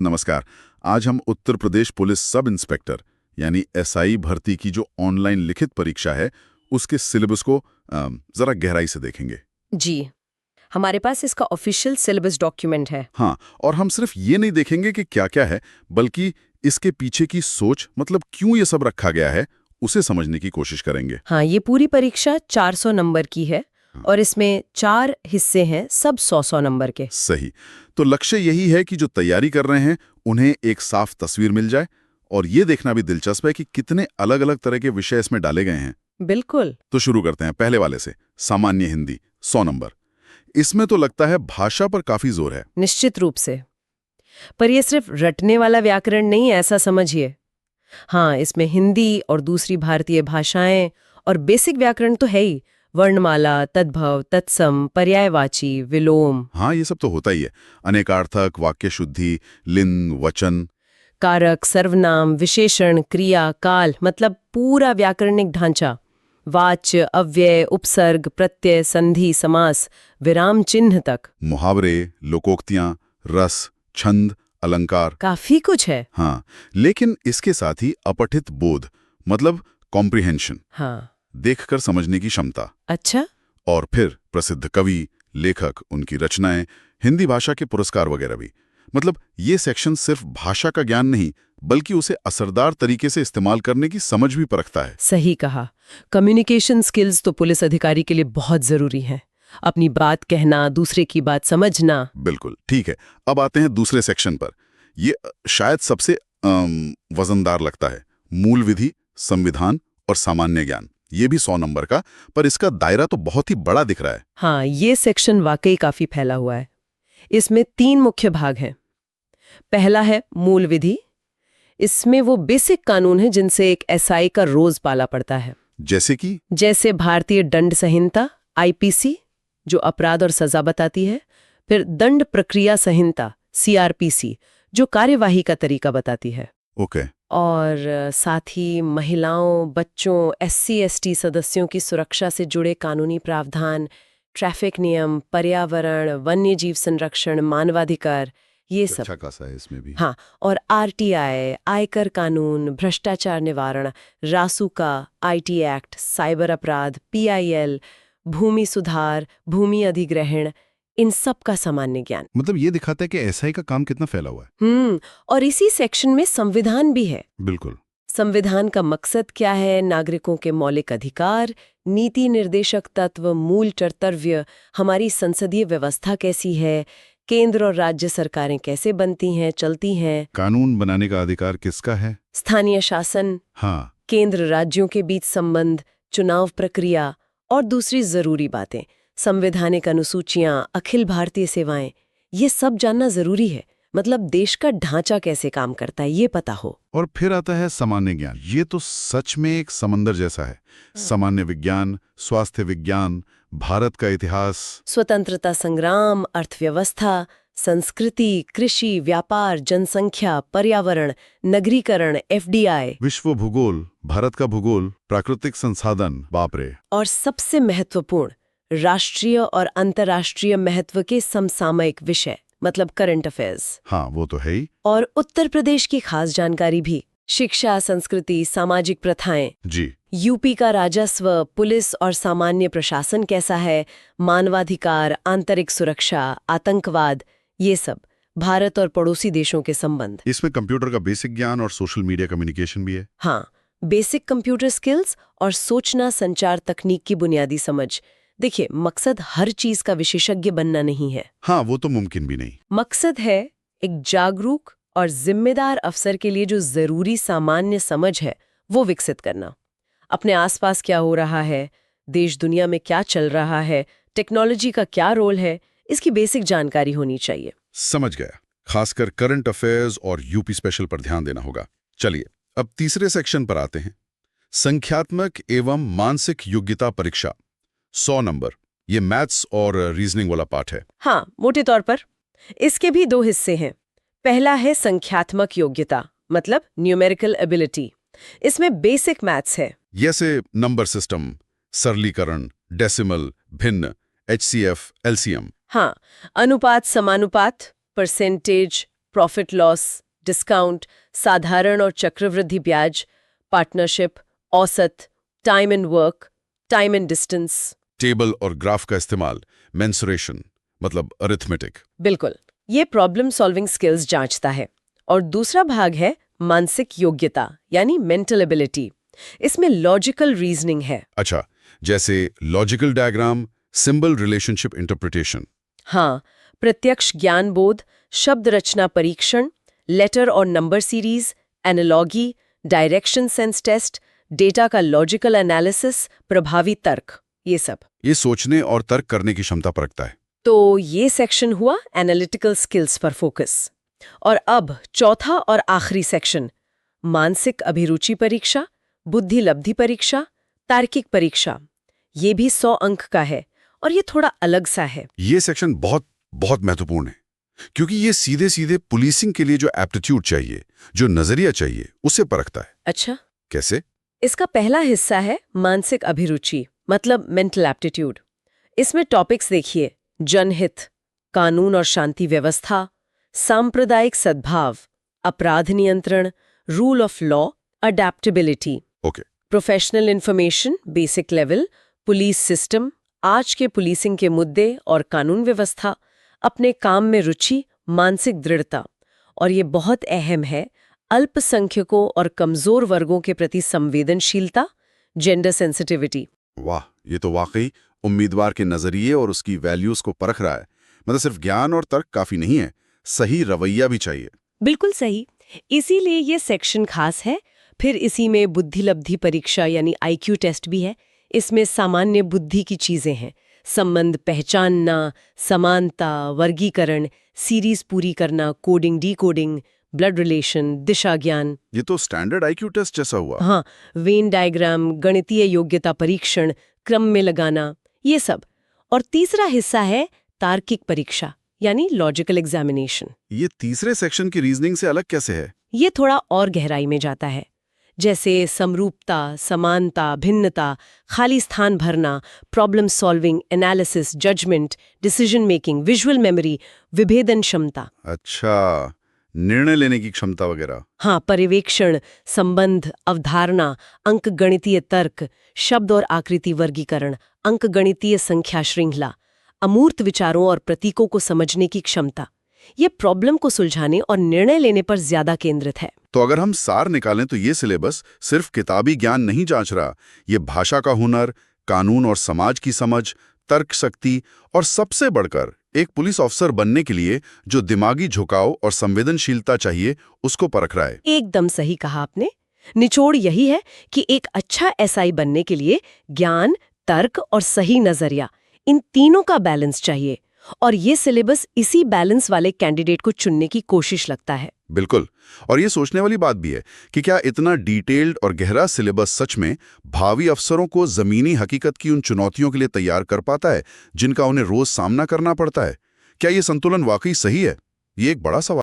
नमस्कार। आज हम Uttar Pradesh police sub inspector यानी एसआई भर्ती की जो ऑनलाइन लिखित परीक्षा है उसके सिलेबस को जरा गहराई से देखेंगे। जी, हमारे पास इसका ऑफिशियल सिलेबस डॉक्यूमेंट है। हाँ, और हम सिर्फ ये नहीं देखेंगे कि क्या क्या है, बल्कि इसके पीछे की सोच, मतलब क्यों ये सब रखा गया है, उसे समझने की कोशिश करेंगे। हाँ, ये पूरी परीक्षा 400 नंबर की है और इसमें 4 हिस्से हैं, सब 100-100 नंबर के। सही। तो लक्ष्य यही है कि जो तैयारी कर रहे हैं उन्हें एक साफ तस्वीर मिल जाए, और ये देखना भी दिलचस्प है कि कितने अलग अलग तरह के विषय इसमें डाले गए हैं। बिल्कुल। तो शुरू करते हैं पहले वाले से, सामान्य हिंदी 100 नंबर। इसमें तो लगता है भाषा पर काफी जोर है। निश्चित रूप से। पर ये सिर्फ रटने वाला व्याकरण नहीं, ऐसा समझिए। हाँ, इसमें हिंदी और दूसरी भारतीय भाषाएं और बेसिक व्याकरण तो है ही। वर्णमाला, तद्भव, तत्सम, पर्यायवाची, विलोम, हाँ, ये सब तो होता ही है। अनेकार्थक, वाक्य शुद्धि, लिंग, वचन। कारक, सर्वनाम, विशेषण, क्रिया, काल, मतलब पूरा व्याकरणिक ढांचा। वाच्य, अव्यय, उपसर्ग, प्रत्यय, संधि, समास, विराम चिन्ह तक। मुहावरे, लोकोक्तियां, रस, छंद, अलंकार। काफी कुछ है। हाँ, लेकिन इसके साथ ही अपठित बोध, मतलब कॉम्प्रिहेंशन, हाँ। देखकर समझने की क्षमता। अच्छा। और फिर प्रसिद्ध कवि, लेखक, उनकी रचनाएं, हिंदी भाषा के पुरस्कार वगैरह भी। मतलब ये सेक्शन सिर्फ भाषा का ज्ञान नहीं, बल्कि उसे असरदार तरीके से इस्तेमाल करने की समझ भी परखता है। सही कहा। कम्युनिकेशन स्किल्स तो पुलिस अधिकारी के लिए बहुत जरूरी हैं। अपनी बात कहना, दूसरे की बात समझना। बिल्कुल ठीक है। अब आते हैं दूसरे सेक्शन पर। ये शायद सबसे वजनदार लगता है। मूल विधि, संविधान और सामान्य ज्ञान। ये भी 100 नंबर का, पर इसका दायरा तो बहुत ही बड़ा दिख रहा है। हाँ, ये सेक्शन वाकई काफी फैला हुआ है। इसमें 3 मुख्य भाग हैं। पहला है मूल विधि। इसमें वो बेसिक कानून है जिनसे एक एसआई का रोज पाला पड़ता है। जैसे भारतीय दंड संहिता आईपीसी, जो अपराध और सजा बताती है। फिर दंड प्रक्रिया संहिता सीआरपीसी, जो कार्यवाही का तरीका बताती है। ओके। और साथ ही महिलाओं, बच्चों, एससी एसटी सदस्यों की सुरक्षा से जुड़े कानूनी प्रावधान, ट्रैफिक नियम, पर्यावरण, वन्य जीव संरक्षण, मानवाधिकार, ये सब। अच्छा खासा है इसमें भी। हाँ, और आरटीआई, आयकर कानून, भ्रष्टाचार निवारण, रासुका, आईटी एक्ट, साइबर अपराध, पीआईएल, भूमि सुधार, भूमि अधिग्रहण, इन सब का सामान्य ज्ञान। मतलब ये दिखाता है कि एसआई का काम कितना फैला हुआ है। और इसी सेक्शन में संविधान भी है। बिल्कुल। संविधान का मकसद क्या है, नागरिकों के मौलिक अधिकार, नीति निर्देशक तत्व, मूल कर्तव्य, हमारी संसदीय व्यवस्था कैसी है, केंद्र और राज्य सरकारें कैसे बनती हैं, चलती हैं, कानून बनाने का अधिकार किसका है, स्थानीय शासन, हाँ, केंद्र राज्यों के बीच संबंध, चुनाव प्रक्रिया और दूसरी जरूरी बातें, संवैधानिक अनुसूचियां, अखिल भारतीय सेवाएं, ये सब जानना जरूरी है। मतलब देश का ढांचा कैसे काम करता है ये पता हो। और फिर आता है सामान्य ज्ञान। ये तो सच में एक समंदर जैसा है। सामान्य विज्ञान, स्वास्थ्य विज्ञान, भारत का इतिहास, स्वतंत्रता संग्राम, अर्थव्यवस्था, संस्कृति, कृषि, व्यापार, जनसंख्या, पर्यावरण, नगरीकरण, एफडीआई, विश्व भूगोल, भारत का भूगोल, प्राकृतिक संसाधन, बाप रे। और सबसे महत्वपूर्ण, राष्ट्रीय और अंतर्राष्ट्रीय महत्व के समसामयिक विषय, मतलब करंट अफेयर्स। हाँ, वो तो है ही। और उत्तर प्रदेश की खास जानकारी भी, शिक्षा, संस्कृति, सामाजिक प्रथाएं जी। यूपी का राजस्व, पुलिस और सामान्य प्रशासन कैसा है, मानवाधिकार, आंतरिक सुरक्षा, आतंकवाद, ये सब, भारत और पड़ोसी देशों के संबंध। इसमें कंप्यूटर का बेसिक ज्ञान और सोशल मीडिया कम्युनिकेशन भी है। हाँ, बेसिक कंप्यूटर स्किल्स और सूचना संचार तकनीक की बुनियादी समझ। देखिए, मकसद हर चीज का विशेषज्ञ बनना नहीं है। हाँ, वो तो मुमकिन भी नहीं। मकसद है एक जागरूक और जिम्मेदार अफसर के लिए जो जरूरी सामान्य समझ है वो विकसित करना। अपने आसपास क्या हो रहा है, देश दुनिया में क्या चल रहा है, टेक्नोलॉजी का क्या रोल है, इसकी बेसिक जानकारी होनी चाहिए। समझ गया। खासकर करंट अफेयर्स और यूपी स्पेशल पर ध्यान देना होगा। चलिए, अब तीसरे सेक्शन पर आते हैं। संख्यात्मक एवं मानसिक योग्यता परीक्षा 100 नंबर। ये मैथ्स और रीजनिंग वाला पार्ट है। हाँ, मोटे तौर पर इसके भी 2 हिस्से हैं। पहला है संख्यात्मक योग्यता, मतलब न्यूमेरिकल एबिलिटी। इसमें बेसिक मैथ्स है, जैसे नंबर सिस्टम, सरलीकरण, डेसिमल, भिन्न, एचसीएफ, एलसीएम। हाँ, अनुपात समानुपात, परसेंटेज, प्रॉफिट लॉस, डिस्काउंट, साधारण और चक्रवृद्धि ब्याज, पार्टनरशिप, औसत, time and work, time and distance. Table और ग्राफ का इस्तेमाल, मेंसुरेशन मतलब अरिथमेटिक। बिल्कुल, ये प्रॉब्लम सॉल्विंग स्किल्स जांचता है। और दूसरा भाग है मानसिक योग्यता यानी मेंटल एबिलिटी। इसमें लॉजिकल रीजनिंग है। अच्छा, जैसे logical diagram, symbol relationship interpretation. हाँ, प्रत्यक्ष ज्ञान बोध, शब्द रचना परीक्षण, लेटर और number series, analogy, direction sense test, data का लॉजिकल एनालिसिस, प्रभावी तर्क, ये सब। ये सोचने और तर्क करने की क्षमता परखता है। तो ये सेक्शन हुआ एनालिटिकल स्किल्स पर फोकस। और अब चौथा और आखिरी सेक्शन, मानसिक अभिरुचि परीक्षा, बुद्धि लब्धि परीक्षा, तार्किक परीक्षा। ये भी 100 अंक का है और ये थोड़ा अलग सा है। ये सेक्शन बहुत बहुत महत्वपूर्ण है, क्योंकि ये सीधे सीधे पुलिसिंग के लिए जो एप्टीट्यूड चाहिए, जो नजरिया चाहिए, उसे परखता है। अच्छा, कैसे? इसका पहला हिस्सा है मानसिक अभिरुचि मतलब मेंटल एप्टीट्यूड। इसमें टॉपिक्स देखिए, जनहित, कानून और शांति व्यवस्था, सांप्रदायिक सद्भाव, अपराध नियंत्रण, rule of law, adaptability, okay. Professional information basic level, police system, आज के पुलिसिंग के मुद्दे और कानून व्यवस्था, अपने काम में रुचि, मानसिक दृढ़ता। और ये बहुत अहम है, अल्पसंख्यकों और कमजोर वर्गों के प्रति संवेदनशीलता, जेंडर सेंसिटिविटी। वाह, ये तो वाकई उम्मीदवार के नजरिए और उसकी वैल्यूज को परख रहा है। मतलब सिर्फ ज्ञान और तर्क काफी नहीं है, सही रवैया भी चाहिए। बिल्कुल सही, इसीलिए ये सेक्शन खास है। फिर इसी में बुद्धि लब्धि परीक्षा यानी IQ टेस्ट भी है। इसमें सामान्य बुद्धि की चीजें हैं, संबंध पहचानना, समानता, वर्गीकरण, सीरीज पूरी करना, कोडिंग डीकोडिंग, ब्लड रिलेशन, दिशा ज्ञान। ये तो स्टैंडर्ड IQ टेस्ट जैसा हुआ। हाँ, वेन डायग्राम, गणितीय योग्यता परीक्षण, क्रम में लगाना, ये सब। और तीसरा हिस्सा है तार्किक परीक्षा यानी लॉजिकल एग्जामिनेशन। ये तीसरे सेक्शन की रीजनिंग से अलग कैसे है? ये थोड़ा और गहराई में जाता है, जैसे समरूपता, समानता, भिन्नता, खाली स्थान भरना, problem solving, analysis, judgement, decision making, visual memory, विभेदन क्षमता। अच्छा, निर्णय लेने की क्षमता वगैरह। हाँ, पर्यवेक्षण, संबंध, अवधारणा, अंकगणितीय तर्क, शब्द और आकृति वर्गीकरण, अंकगणितीय संख्या श्रृंखला, अमूर्त विचारों और प्रतीकों को समझने की क्षमता। ये प्रॉब्लम को सुलझाने और निर्णय लेने पर ज्यादा केंद्रित है। तो अगर हम सार निकालें तो ये सिलेबस सिर्फ किताबी ज्ञान नहीं जांच रहा, ये भाषा का हुनर, कानून और समाज की समझ, तर्क शक्ति और सबसे बढ़कर एक पुलिस ऑफिसर बनने के लिए जो दिमागी झुकाव और संवेदनशीलता चाहिए, उसको परख रहा है। एकदम सही कहा आपने। निचोड़ यही है कि एक अच्छा SI बनने के लिए ज्ञान, तर्क और सही नजरिया, इन तीनों का बैलेंस चाहिए। और ये सिलेबस इसी बैलेंस वाले कैंडिडेट को चुनने की कोशिश लगता है। बिल्कुल। और ये सोचने वाली बात भी है कि क्या इतना डिटेल्ड और गहरा सिलेबस सच में भावी अफसरों को जमीनी हकीकत की उन चुनौतियों के लिए तैयार कर पाता है जिनका उन्हें रोज सामना करना पड़ता है? क्या ये संतुलन वाकई सही है? ये एक बड़ा सवाल